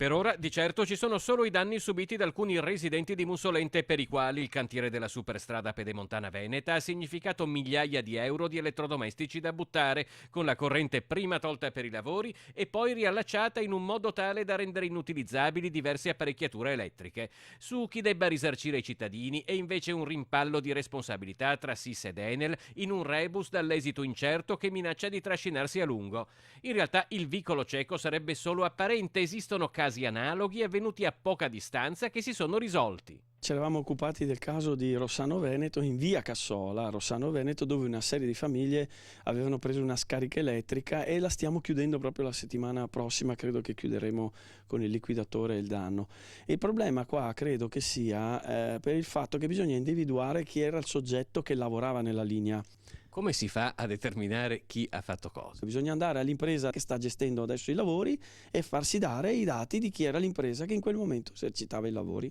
Per ora, di certo, ci sono solo i danni subiti da alcuni residenti di Mussolente, per i quali il cantiere della superstrada pedemontana veneta ha significato migliaia di euro di elettrodomestici da buttare, con la corrente prima tolta per i lavori e poi riallacciata in un modo tale da rendere inutilizzabili diverse apparecchiature elettriche. Su chi debba risarcire i cittadini è invece un rimpallo di responsabilità tra SIS ed Enel, in un rebus dall'esito incerto che minaccia di trascinarsi a lungo. In realtà il vicolo cieco sarebbe solo apparente, esistono casi analoghi avvenuti a poca distanza che si sono risolti. Ci eravamo occupati del caso di Rossano Veneto in via Cassola, a Rossano Veneto, dove una serie di famiglie avevano preso una scarica elettrica e la stiamo chiudendo proprio la settimana prossima, credo che chiuderemo con il liquidatore il danno. Il problema qua credo che sia per il fatto che bisogna individuare chi era il soggetto che lavorava nella linea. Come si fa a determinare chi ha fatto cosa? Bisogna andare all'impresa che sta gestendo adesso i lavori e farsi dare i dati di chi era l'impresa che in quel momento esercitava i lavori.